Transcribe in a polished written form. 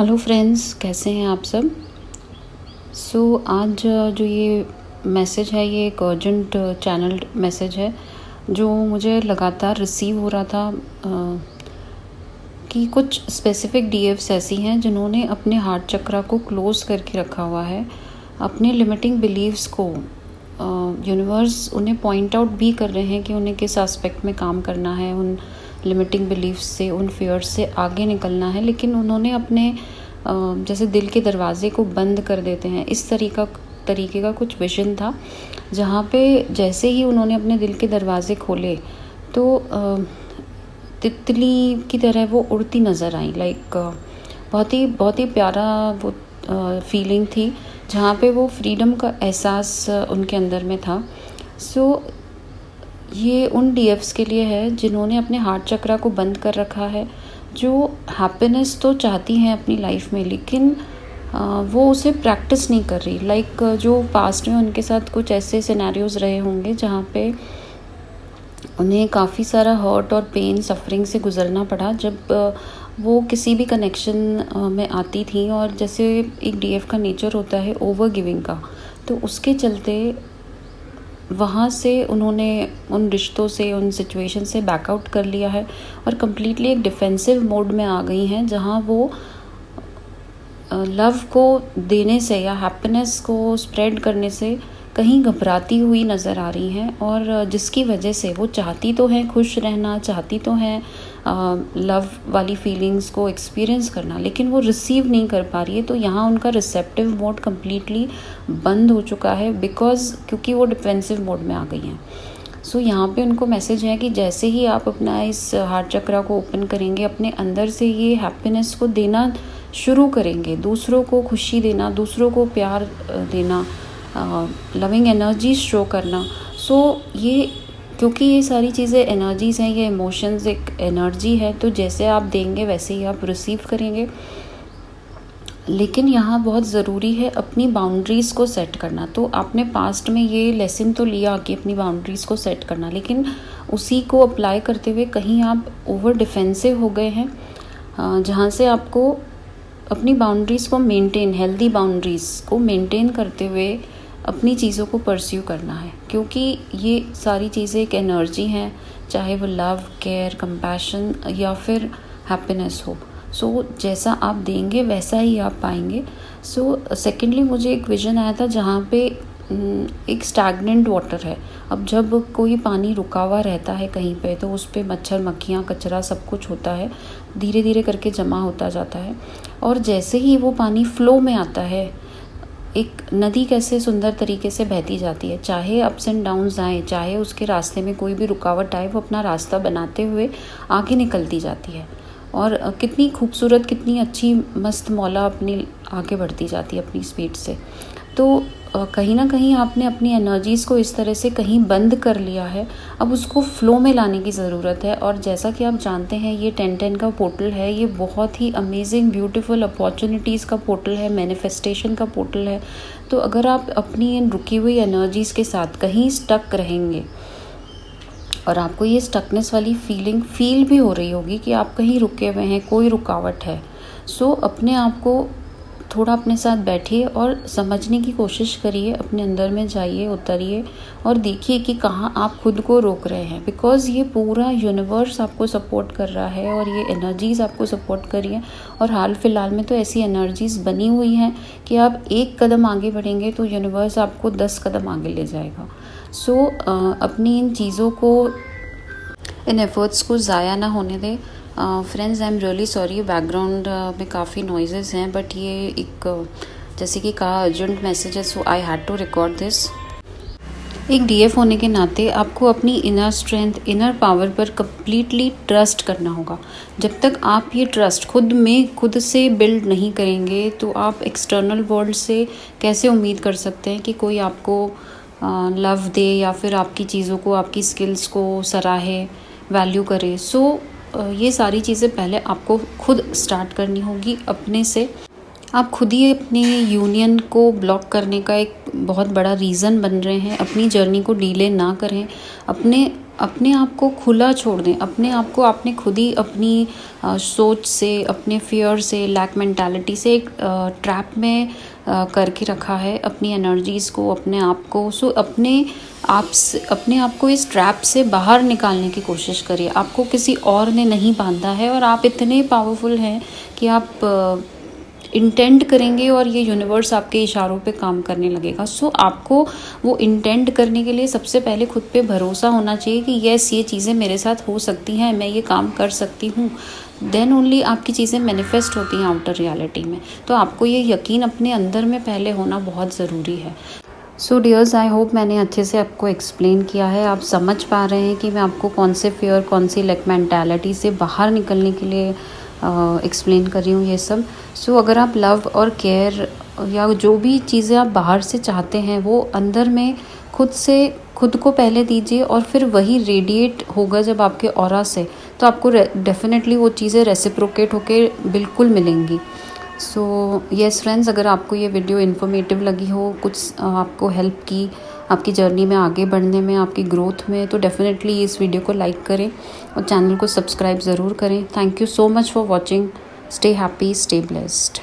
Hello friends, कैसे हैं आप सब। आज जो ये मैसेज है ये एक अर्जेंट चैनल मैसेज है जो मुझे लगातार रिसीव हो रहा था कि कुछ स्पेसिफ़िक डीएफ्स ऐसी हैं जिन्होंने अपने हार्ट चक्रा को क्लोज़ करके रखा हुआ है। अपने लिमिटिंग बिलीव्स को यूनिवर्स उन्हें पॉइंट आउट भी कर रहे हैं कि उन्हें किस एस्पेक्ट में काम करना है, उन लिमिटिंग बिलीव्स से, उन फियर्स से आगे निकलना है। लेकिन उन्होंने अपने जैसे दिल के दरवाज़े को बंद कर देते हैं, इस तरीके का कुछ विज़न था, जहाँ पे जैसे ही उन्होंने अपने दिल के दरवाज़े खोले तो तितली की तरह वो उड़ती नज़र आई। बहुत ही प्यारा वो फीलिंग थी, जहाँ पे वो फ्रीडम का एहसास उनके अंदर में था। ये उन डीएफ्स के लिए है जिन्होंने अपने हार्ट चक्रा को बंद कर रखा है, जो हैप्पीनेस तो चाहती हैं अपनी लाइफ में, लेकिन वो उसे प्रैक्टिस नहीं कर रही। जो पास्ट में उनके साथ कुछ ऐसे सिनेरियोज़ रहे होंगे जहाँ पे उन्हें काफ़ी सारा हर्ट और पेन, सफरिंग से गुज़रना पड़ा जब वो किसी भी कनेक्शन में आती थी। और जैसे एक डीएफ का नेचर होता है ओवर गिविंग का, तो उसके चलते वहाँ से उन्होंने उन रिश्तों से, उन सिचुएशन से बैकआउट कर लिया है और कम्प्लीटली एक डिफेंसिव मोड में आ गई हैं, जहाँ वो लव को देने से या हैप्पीनेस को स्प्रेड करने से कहीं घबराती हुई नज़र आ रही हैं। और जिसकी वजह से वो चाहती तो हैं खुश रहना, चाहती तो हैं लव वाली फीलिंग्स को एक्सपीरियंस करना, लेकिन वो रिसीव नहीं कर पा रही है। तो यहाँ उनका रिसेप्टिव मोड कम्प्लीटली बंद हो चुका है, क्योंकि वो डिफेंसिव मोड में आ गई हैं। यहाँ पे उनको मैसेज है कि जैसे ही आप अपना इस हार्ट चक्रा को ओपन करेंगे, अपने अंदर से ये हैप्पीनेस को देना शुरू करेंगे, दूसरों को खुशी देना, दूसरों को प्यार देना, लविंग एनर्जी शो करना। क्योंकि ये सारी चीज़ें एनर्जीज़ हैं, ये इमोशंस एक एनर्जी है, तो जैसे आप देंगे वैसे ही आप रिसीव करेंगे। लेकिन यहाँ बहुत ज़रूरी है अपनी बाउंड्रीज़ को सेट करना। तो आपने पास्ट में ये लेसन तो लिया कि अपनी बाउंड्रीज़ को सेट करना, लेकिन उसी को अप्लाई करते हुए कहीं आप ओवर डिफेंसिव हो गए हैं, जहाँ से आपको अपनी बाउंड्रीज़ को मेंटेन, हेल्दी बाउंड्रीज़ को मेंटेन करते हुए अपनी चीज़ों को परस्यू करना है। क्योंकि ये सारी चीज़ें एक एनर्जी हैं, चाहे वो लव, केयर, कंपैशन या फिर हैप्पीनेस हो। जैसा आप देंगे वैसा ही आप पाएंगे। सेकेंडली मुझे एक विज़न आया था जहाँ पे एक स्टैगनेंट वाटर है। अब जब कोई पानी रुका हुआ रहता है कहीं पे, तो उस पे मच्छर, मक्खियाँ, कचरा सब कुछ होता है, धीरे धीरे करके जमा होता जाता है। और जैसे ही वो पानी फ्लो में आता है, एक नदी कैसे सुंदर तरीके से बहती जाती है, चाहे अप्स एंड डाउन्स आए, चाहे उसके रास्ते में कोई भी रुकावट आए, वो अपना रास्ता बनाते हुए आगे निकलती जाती है। और कितनी खूबसूरत, कितनी अच्छी मस्त मौला अपनी आगे बढ़ती जाती है अपनी स्पीड से। तो कहीं ना कहीं आपने अपनी एनर्जीज़ को इस तरह से कहीं बंद कर लिया है, अब उसको फ्लो में लाने की ज़रूरत है। और जैसा कि आप जानते हैं, ये 1010 का पोर्टल है, ये बहुत ही अमेजिंग, ब्यूटीफुल अपॉर्चुनिटीज़ का पोर्टल है, मैनिफेस्टेशन का पोर्टल है। तो अगर आप अपनी इन रुकी हुई एनर्जीज़ के साथ कहीं स्टक रहेंगे और आपको ये स्टकनेस वाली फीलिंग फील भी हो रही होगी कि आप कहीं रुके हुए हैं, कोई रुकावट है, अपने आप को थोड़ा अपने साथ बैठिए और समझने की कोशिश करिए, अपने अंदर में जाइए, उतरिए और देखिए कि कहाँ आप खुद को रोक रहे हैं। बिकॉज़ ये पूरा यूनिवर्स आपको सपोर्ट कर रहा है और ये एनर्जीज़ आपको सपोर्ट कर रही हैं। और हाल फिलहाल में तो ऐसी एनर्जीज़ बनी हुई हैं कि आप एक कदम आगे बढ़ेंगे तो यूनिवर्स आपको 10 कदम आगे ले जाएगा। अपनी इन चीज़ों को, इन एफ़र्ट्स को ज़ाया ना होने दें। Friends, I am really sorry, background में काफ़ी नॉइजेस हैं, बट ये एक जैसे कि कहा अर्जेंट मैसेज है, so I had to record this. एक डीएफ होने के नाते आपको अपनी इनर स्ट्रेंथ, इनर पावर पर कम्प्लीटली ट्रस्ट करना होगा। जब तक आप ये ट्रस्ट खुद से बिल्ड नहीं करेंगे, तो आप एक्सटर्नल वर्ल्ड से कैसे उम्मीद कर सकते हैं कि कोई आपको लव दे या फिर आपकी चीज़ों को, आपकी स्किल्स को सराहे, वैल्यू करे। ये सारी चीज़ें पहले आपको खुद स्टार्ट करनी होगी अपने से। आप खुद ही अपने यूनियन को ब्लॉक करने का एक बहुत बड़ा रीज़न बन रहे हैं। अपनी जर्नी को डिले ना करें, अपने अपने आप को खुला छोड़ दें। अपने आप को आपने खुद ही अपनी सोच से, अपने फ़ियर से, लैक मेंटालिटी से एक ट्रैप में करके रखा है अपनी एनर्जीज़ को, अपने आप को। सो अपने आप को इस ट्रैप से बाहर निकालने की कोशिश करिए। आपको किसी और ने नहीं बांधा है और आप इतने पावरफुल हैं कि आप इंटेंड करेंगे और ये यूनिवर्स आपके इशारों पे काम करने लगेगा। सो आपको वो इंटेंड करने के लिए सबसे पहले खुद पे भरोसा होना चाहिए कि यस, ये चीज़ें मेरे साथ हो सकती हैं, मैं ये काम कर सकती हूँ। देन ओनली आपकी चीज़ें मैनिफेस्ट होती हैं आउटर रियलिटी में। तो आपको ये यकीन अपने अंदर में पहले होना बहुत ज़रूरी है। सो डियर्स, आई होप मैंने अच्छे से आपको एक्सप्लेन किया है। आप समझ पा रहे हैं कि मैं आपको कौन से फ़ियर, कौन सी लैक मेंटालिटी से बाहर निकलने के लिए एक्सप्लेन कर रही हूँ ये सब। सो अगर आप लव और केयर या जो भी चीज़ें आप बाहर से चाहते हैं वो अंदर में खुद को पहले दीजिए और फिर वही रेडिएट होगा जब आपके ऑरा से, तो आपको डेफिनेटली वो चीज़ें रेसिप्रोकेट होके बिल्कुल मिलेंगी। सो येस फ्रेंड्स, अगर आपको ये वीडियो इन्फॉर्मेटिव लगी हो, कुछ आपको हेल्प की आपकी जर्नी में आगे बढ़ने में, आपकी ग्रोथ में, तो डेफिनेटली इस वीडियो को लाइक करें और चैनल को सब्सक्राइब ज़रूर करें। Thank you so much for watching. Stay happy, stay blessed.